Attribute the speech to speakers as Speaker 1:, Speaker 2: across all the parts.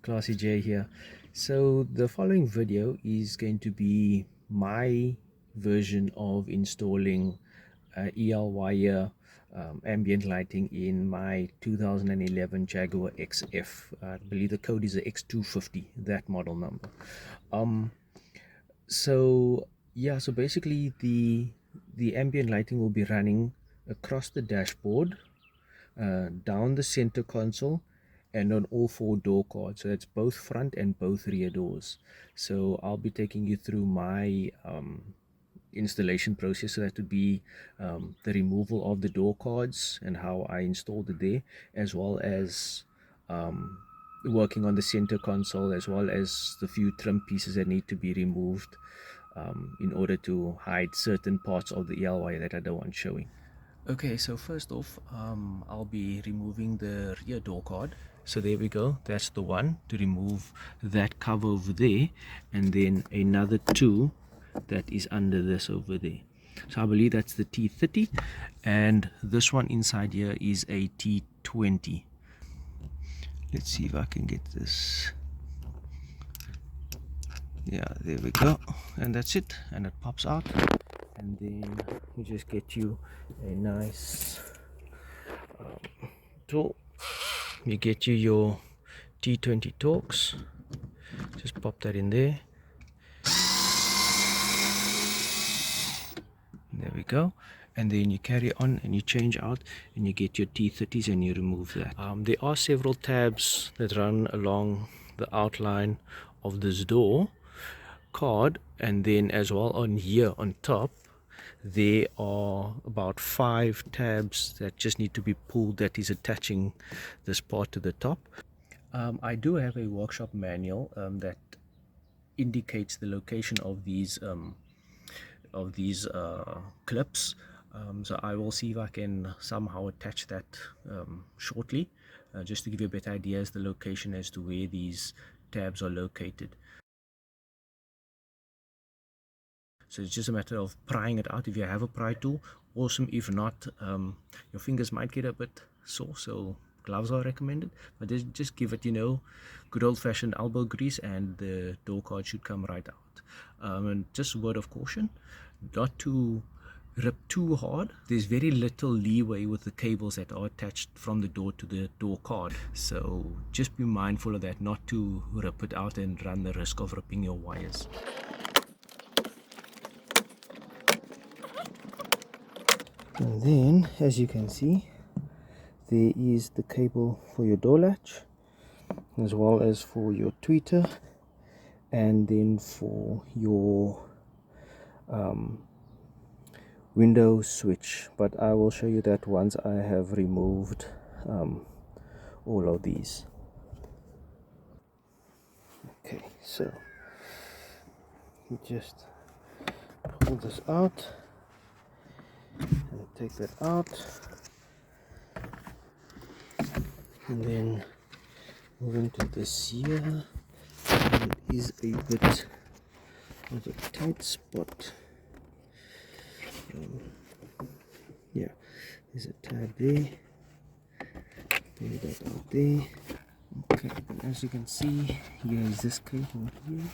Speaker 1: Classy J here. So the following video is going to be my version of installing EL wire ambient lighting in my 2011 Jaguar XF. I believe the code is the X250, that model number. Um, so yeah, so basically the ambient lighting will be running across the dashboard, down the center console, and on all four door cards. So that's both front and both rear doors. So I'll be taking you through my installation process. So that would be the removal of the door cards and how I installed it there, as well as working on the center console, as well as the few trim pieces that need to be removed in order to hide certain parts of the ELY that I don't want showing. Okay, so first off, I'll be removing the rear door card. So there we go, that's the one, to remove that cover over there, and then another two that is under this over there. So I believe that's the T30, and this one inside here is a T20. Let's see if I can get this. Yeah, there we go, and that's it, and it pops out. And then you just get you a nice tool. You get you your T20 Torx, just pop that in there. There we go. And then you carry on and you change out and you get your T30s and you remove that. There are several tabs that run along the outline of this door card, and then as well on here on top there are about 5 tabs that just need to be pulled, that is attaching this part to the top. I do have a workshop manual that indicates the location of these clips, so I will see if I can somehow attach that shortly, just to give you a better idea as the location as to where these tabs are located. So it's just a matter of prying it out. If you have a pry tool, awesome. If not, your fingers might get a bit sore, so gloves are recommended. But just give it, good old-fashioned elbow grease, and the door card should come right out. And just a word of caution, not to rip too hard. There's very little leeway with the cables that are attached from the door to the door card, so just be mindful of that, not to rip it out and run the risk of ripping your wires. And then, as you can see, there is the cable for your door latch, as well as for your tweeter, and then for your window switch. But I will show you that once I have removed all of these. Okay, so you just pull this out and take that out, and then move into this here. And it is a bit of a tight spot. Yeah, there's a tab there. Pull that out there. Okay, and as you can see, here is this cable here.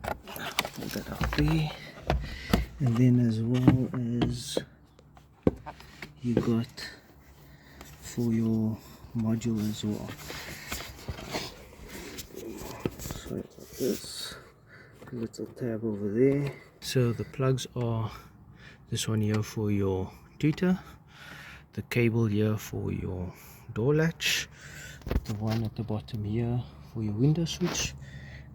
Speaker 1: Pull that out there. And then as well as you got for your module as well. Sorry about this. Little tab over there. So the plugs are this one here for your tweeter, the cable here for your door latch, the one at the bottom here for your window switch,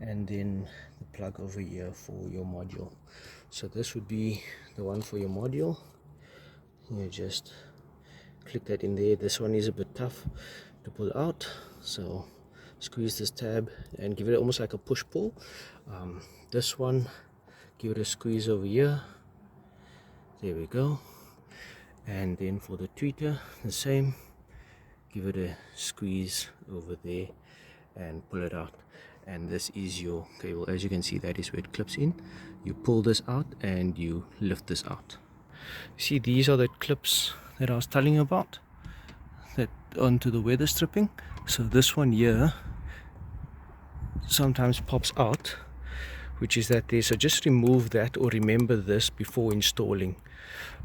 Speaker 1: and then the plug over here for your module. So this would be the one for your module. You just click that in there. This one is a bit tough to pull out, so squeeze this tab and give it almost like a push pull. This one, give it a squeeze over here. There we go. And then for the tweeter, the same, give it a squeeze over there and pull it out. And this is your cable. As you can see, that is where it clips in. You pull this out and you lift this out. See, these are the clips that I was telling you about, that onto the weather stripping. So this one here sometimes pops out, which is that there. So just remove that, or remember this before installing,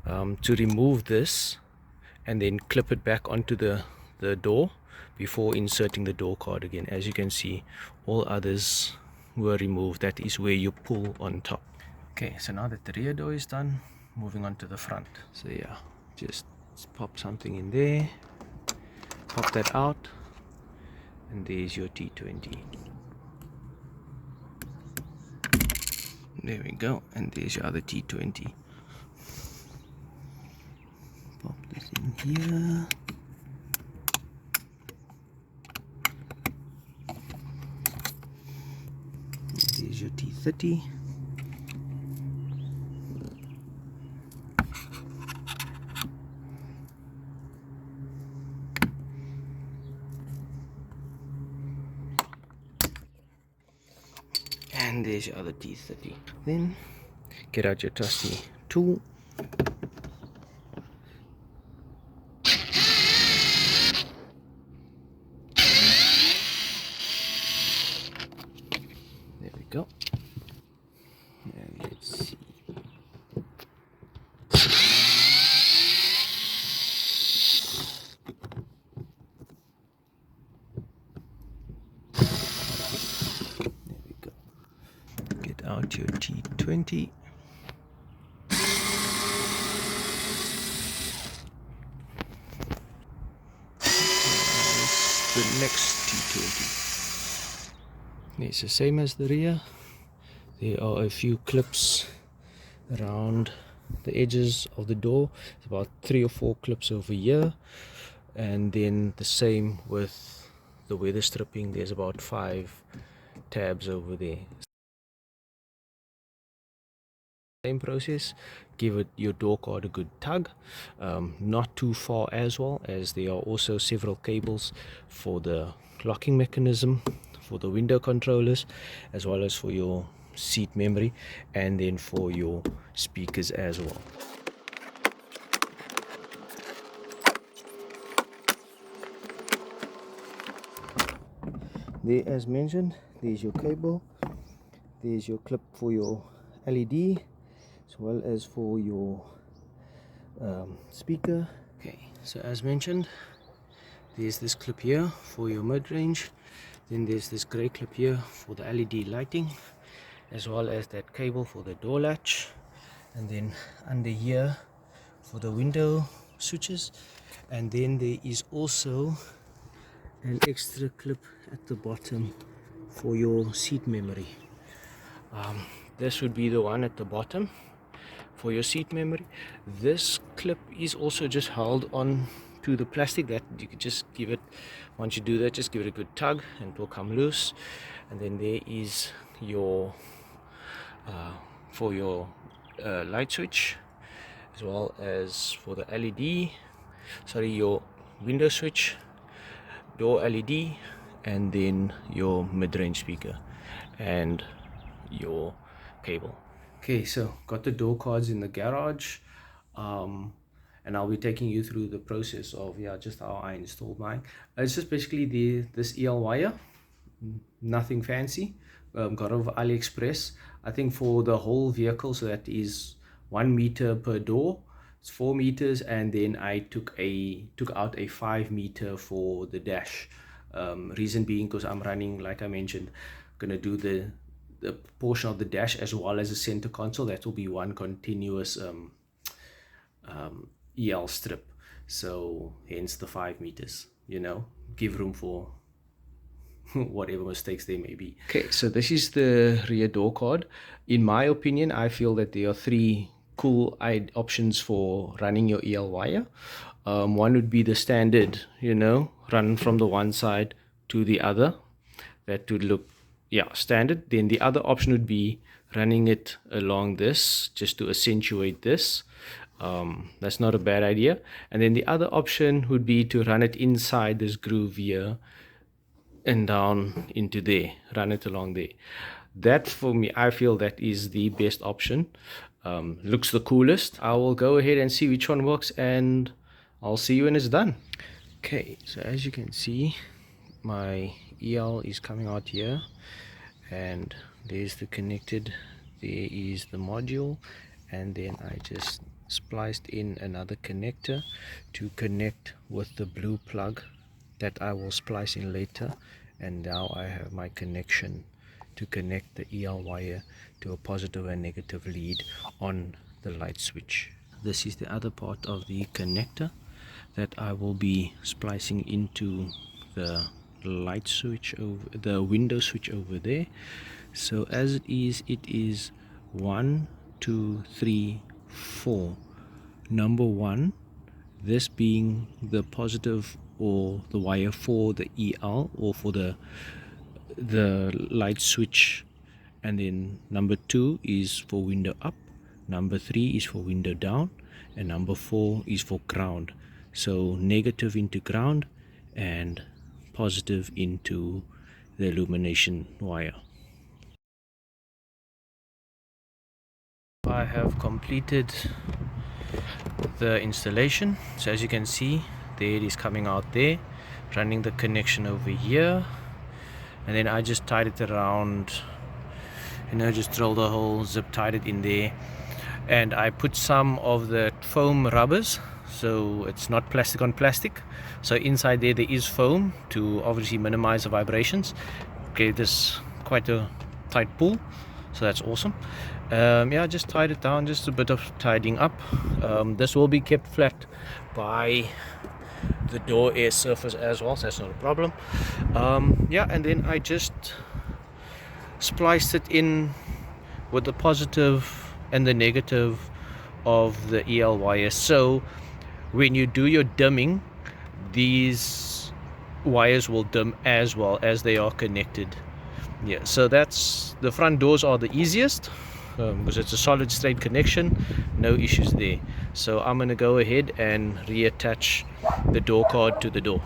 Speaker 1: to remove this and then clip it back onto the door before inserting the door card again. As you can see, all others were removed. That is where you pull on top. Okay, so now that the rear door is done, moving on to the front. So yeah, just pop something in there, pop that out, and there's your T20. There we go, and there's your other T20. Pop this in here. There's your T30. And there's your other T30. Then get out your trusty tool. There we go. And let's see. There we go. Get out your T20. The next T20. It's the same as the rear. There are a few clips around the edges of the door. It's about 3 or 4 clips over here, and then the same with the weather stripping. There's about 5 tabs over there. Same process. Give it your door card a good tug, not too far as well, as there are also several cables for the locking mechanism, for the window controllers, as well as for your seat memory, and then for your speakers as well. There, as mentioned, there's your cable, there's your clip for your LED, as well as for your speaker. Okay, so as mentioned, there's this clip here for your mid-range, then there's this gray clip here for the LED lighting, as well as that cable for the door latch, and then under here for the window switches, and then there is also an extra clip at the bottom for your seat memory. This would be the one at the bottom for your seat memory. This clip is also just held on to the plastic, that you could just give it, once you do that, just give it a good tug and it will come loose. And then there is your for your light switch, as well as for the LED, sorry, your window switch, door LED, and then your mid-range speaker and your cable. Okay, so got the door cards in the garage, and I'll be taking you through the process of just how I installed mine. It's just basically this EL wire, nothing fancy. Got over AliExpress. I think for the whole vehicle, so that is 1 meter per door. It's 4 meters, and then I took out a 5 meter for the dash. Reason being because I'm running, like I mentioned, gonna do the portion of the dash as well as the center console. That will be one continuous EL strip, so hence the 5 meters, give room for whatever mistakes there may be. Okay, so this is the rear door card. In my opinion, I feel that there are 3 cool options for running your EL wire. One would be the standard, run from the one side to the other. That would look standard. Then the other option would be running it along this, just to accentuate this. That's not a bad idea. And then the other option would be to run it inside this groove here and down into there, run it along there. That, for me, I feel that is the best option. Looks the coolest. I will go ahead and see which one works, and I'll see you when it's done. Okay, so as you can see, my EL is coming out here. and there's the connected, there is the module, and then I just spliced in another connector to connect with the blue plug that I will splice in later. And now I have my connection to connect the EL wire to a positive and negative lead on the light switch. This is the other part of the connector that I will be splicing into the light switch over the window switch over there. So as it is 1 2 3 4. Number 1, this being the positive or the wire for the EL or for the light switch, and then number 2 is for window up, number 3 is for window down, and number 4 is for ground. So negative into ground and positive into the illumination wire. I have completed the installation. So as you can see, there it is coming out there, running the connection over here, and then I just tied it around, just drilled a hole, zip tied it in there, and I put some of the foam rubbers, so it's not plastic on plastic. So inside there is foam to obviously minimize the vibrations. Okay, this quite a tight pull, so that's awesome. Yeah, just tied it down, just a bit of tidying up. This will be kept flat by the door air surface as well, so that's not a problem. Yeah, and then I just spliced it in with the positive and the negative of the EL wire. So when you do your dimming, these wires will dim as well as they are connected. Yeah, so that's the front doors are the easiest because it's a solid straight connection, no issues there. So I'm going to go ahead and reattach the door card to the door.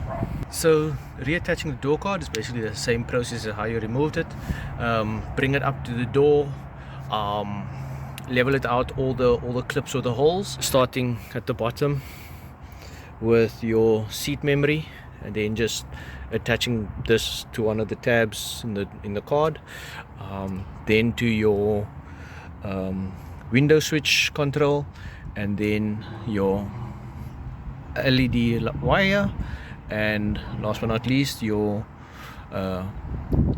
Speaker 1: So reattaching the door card is basically the same process as how you removed it. Bring it up to the door, level it out, all the clips or the holes, starting at the bottom with your seat memory, and then just attaching this to one of the tabs in the card, then to your window switch control, and then your LED wire, and last but not least your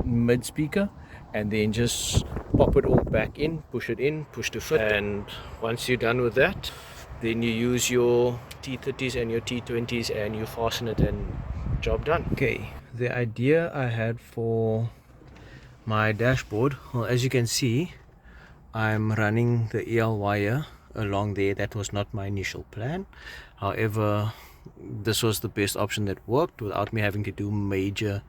Speaker 1: mid speaker, and then just pop it all back in, push to fit. And once you're done with that, then you use your T30s and your T20s and you fasten it and job done. Okay, the idea I had for my dashboard, well, as you can see, I'm running the EL wire along there. That was not my initial plan. However, this was the best option that worked without me having to do major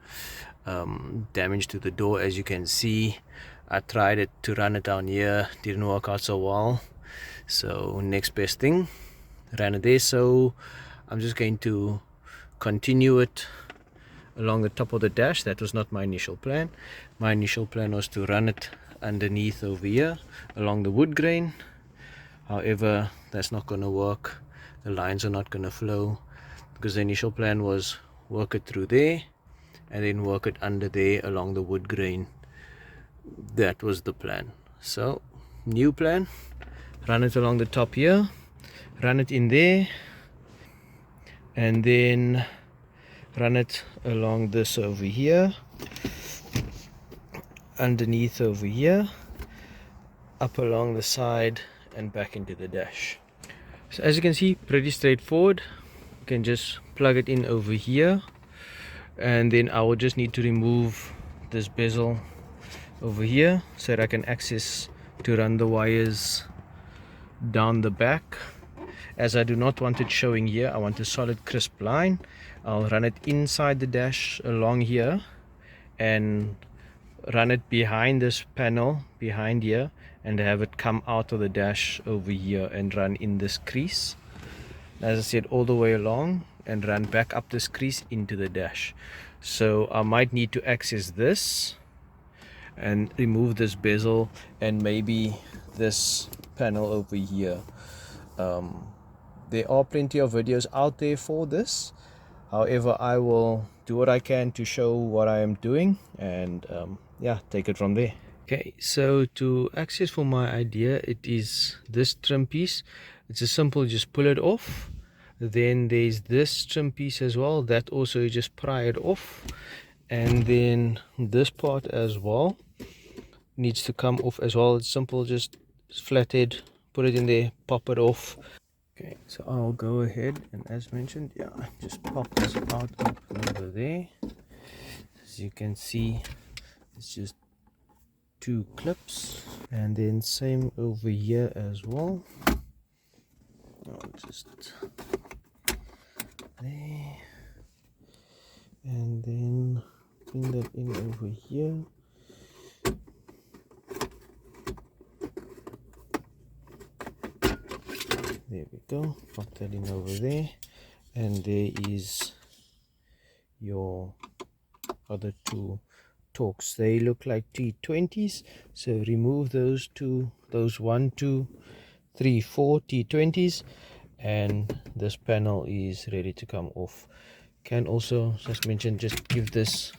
Speaker 1: damage to the door. As you can see, I tried it to run it down here, didn't work out so well. So next best thing, ran it there. So I'm just going to continue it along the top of the dash. That was not my initial plan. My initial plan was to run it underneath over here along the wood grain. However, that's not going to work. The lines are not going to flow, because the initial plan was work it through there and then work it under there along the wood grain. That was the plan. So new plan, run it along the top here, run it in there, and then run it along this over here, underneath over here, up along the side, and back into the dash. So as you can see, pretty straightforward. You can just plug it in over here, and then I will just need to remove this bezel over here so that I can access to run the wires down the back. As I do not want it showing here, I want a solid crisp line. I'll run it inside the dash along here and run it behind this panel behind here, and have it come out of the dash over here and run in this crease, as I said, all the way along, and run back up this crease into the dash. So I might need to access this and remove this bezel and maybe this panel over here. There are plenty of videos out there for this. However, I will do what I can to show what I am doing, and yeah, take it from there. Okay, so to access for my idea, it is this trim piece. It's a simple, just pull it off. Then there's this trim piece as well, that also you just pry it off. And then this part as well needs to come off as well. It's simple, just flathead, put it in there, pop it off. Okay, so I'll go ahead and, as mentioned, yeah, just pop this out up over there. As you can see, it's just 2 clips, and then same over here as well. I'll just there, and then bring that in over here. There we go, pop that in over there, and there is your other 2 Torx. They look like T20s, so remove those 1, 2, 3, 4 T20s, and this panel is ready to come off. Can also, as mentioned, just give this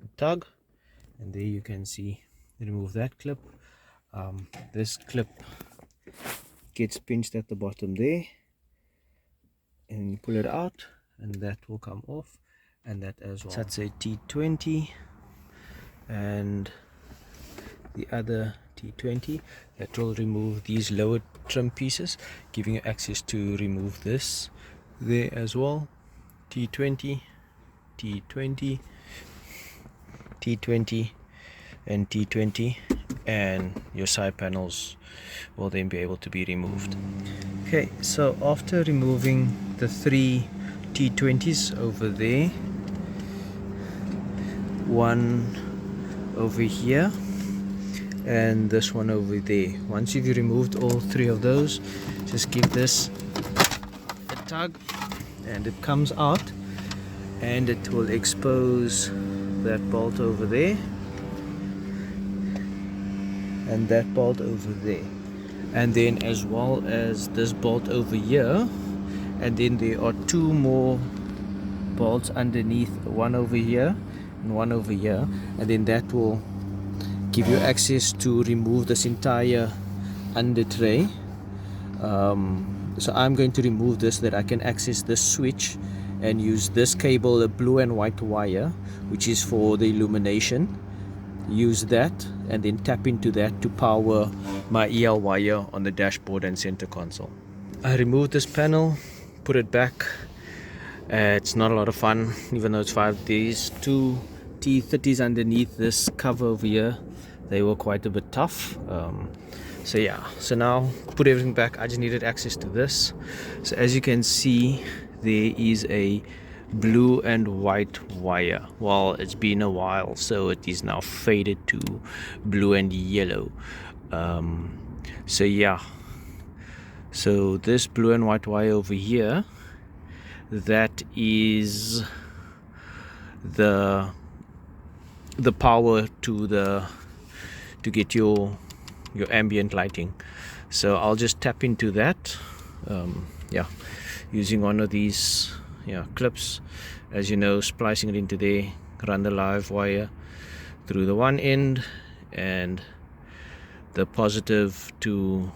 Speaker 1: a tug, and there you can see, remove that clip. This clip gets pinched at the bottom there, and you pull it out, and that will come off, and that as well. So that's a T20, and the other T20 that will remove these lower trim pieces, giving you access to remove this there as well. T20, T20, T20, and T20, and your side panels will then be able to be removed. Okay, so after removing the 3 T20s over there, one over here, and this one over there, once you've removed all 3 of those, just give this a tug, and it comes out, and it will expose that bolt over there and that bolt over there, and then as well as this bolt over here, and then there are 2 more bolts underneath, one over here and one over here, and then that will give you access to remove this entire under tray. So I'm going to remove this so that I can access this switch and use this cable, the blue and white wire, which is for the illumination. Use that and then tap into that to power my EL wire on the dashboard and center console. I removed this panel, put it back. It's not a lot of fun, even though it's 5 days. 2 T30s underneath this cover over here, they were quite a bit tough. So yeah, so now put everything back. I just needed access to this. So as you can see, there is a blue and white wire. Well, it's been a while, so it is now faded to blue and yellow. So yeah, so this blue and white wire over here, that is the power to get your ambient lighting. So I'll just tap into that, yeah, using one of these clips, as you know, splicing it into there, run the live wire through the one end and the positive to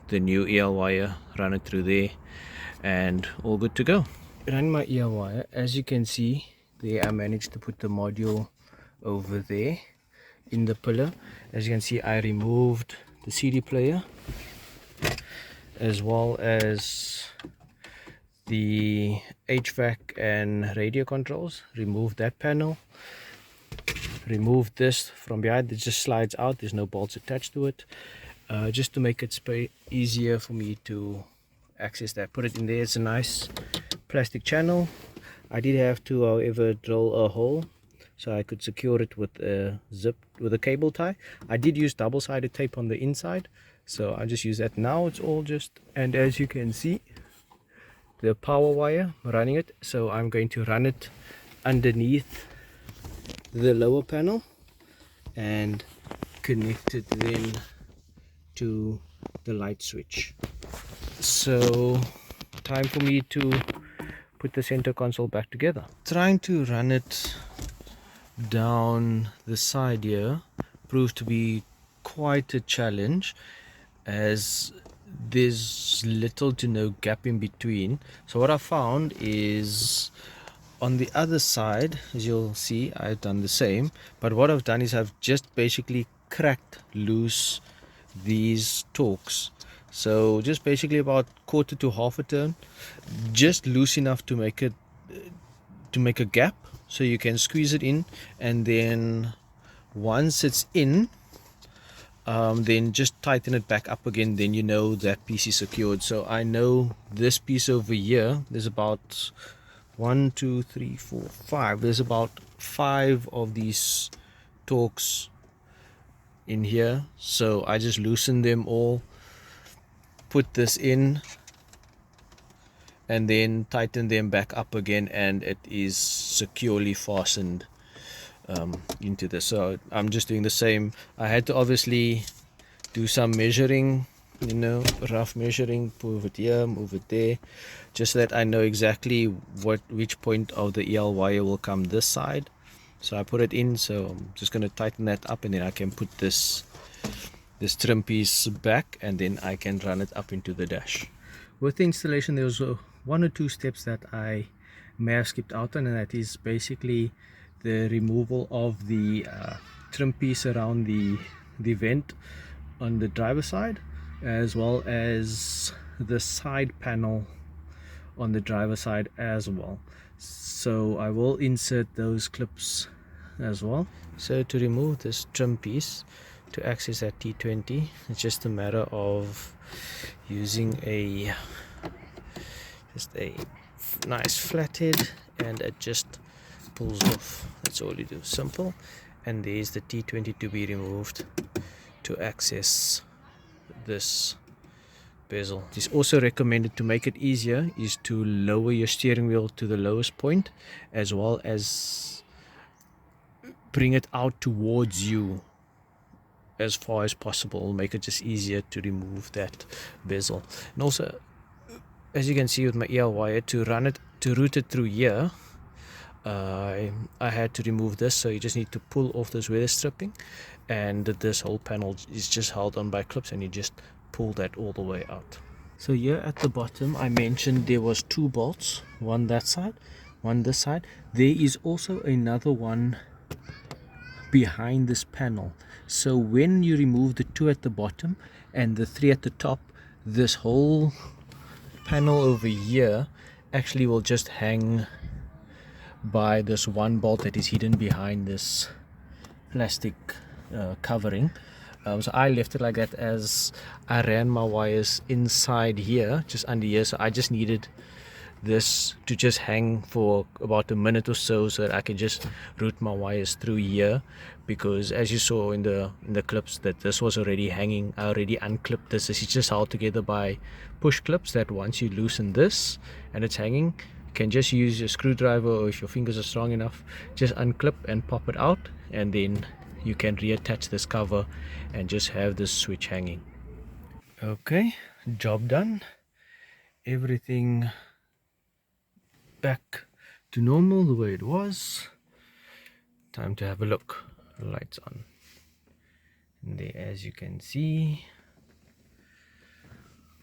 Speaker 1: the new EL wire, run it through there, and all good to go. Run my EL wire. As you can see there, I managed to put the module over there in the pillar. As you can see, I removed the CD player as well as the HVAC and radio controls. Remove that panel, remove this from behind. It just slides out, there's no bolts attached to it, just to make it easier for me to access that. Put it in there. It's a nice plastic channel. I did have to, however, drill a hole so I could secure it with a cable tie. I did use double-sided tape on the inside, so I just use that now. It's all just, and as you can see, the power wire running it, so I'm going to run it underneath the lower panel and connect it then to the light switch. So time for me to put the center console back together. Trying to run it down the side here proved to be quite a challenge, as there's little to no gap in between. So what I found is, on the other side, as you'll see, I've done the same, but what I've done is I've just basically cracked loose these torques. So just basically about quarter to half a turn, just loose enough to make a gap so you can squeeze it in, and then once it's in, then just tighten it back up again. Then you know that piece is secured. So I know this piece over here, there's about 1 2 3 4 5, there's about 5 of these torques in here. So I just loosen them all, put this in, and then tighten them back up again, and it is securely fastened into this. So I'm just doing the same. I had to obviously do some measuring, you know, rough measuring, move it here, move it there, just so that I know exactly which point of the EL wire will come this side. So I put it in, so I'm just going to tighten that up, and then I can put this trim piece back, and then I can run it up into the dash. With the installation, there was 1 or 2 steps that I may have skipped out on, and that is basically the removal of the trim piece around the vent on the driver's side, as well as the side panel on the driver's side as well. So I will insert those clips as well. So to remove this trim piece, to access that T20, it's just a matter of using just a nice flathead, and it just pulls off. That's all you do, simple. And there's the T20 to be removed to access this bezel. It is also recommended, to make it easier, is to lower your steering wheel to the lowest point, as well as bring it out towards you as far as possible. It'll make it just easier to remove that bezel. And also, as you can see with my EL wire, to route it through here, I had to remove this. So you just need to pull off this weather stripping, and this whole panel is just held on by clips, and you just pull that all the way out. So here at the bottom, I mentioned there was 2 bolts, one that side, one this side. There is also another one behind this panel. So when you remove the 2 at the bottom and the 3 at the top, this whole panel over here actually will just hang by this one bolt that is hidden behind this plastic covering. So I left it like that, as I ran my wires inside here, just under here. So I just needed this to just hang for about a minute or so that I can just route my wires through here, because as you saw in the clips, that this was already hanging. I already unclipped this. This is just held together by push clips, that once you loosen this and it's hanging, you can just use your screwdriver, or if your fingers are strong enough, just unclip and pop it out, and then you can reattach this cover and just have this switch hanging. Okay, job done. Everything back to normal, the way it was. Time to have a look. Lights on. And there, as you can see.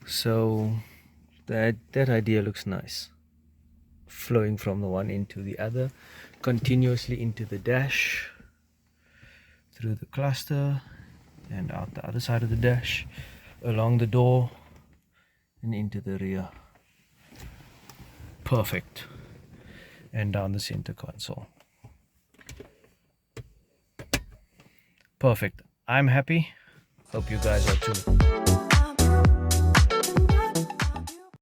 Speaker 1: So that idea looks nice. Flowing from the one end to the other, continuously into the dash, through the cluster, and out the other side of the dash, along the door, and into the rear. Perfect. And down the center console. Perfect. I'm happy. Hope you guys are too.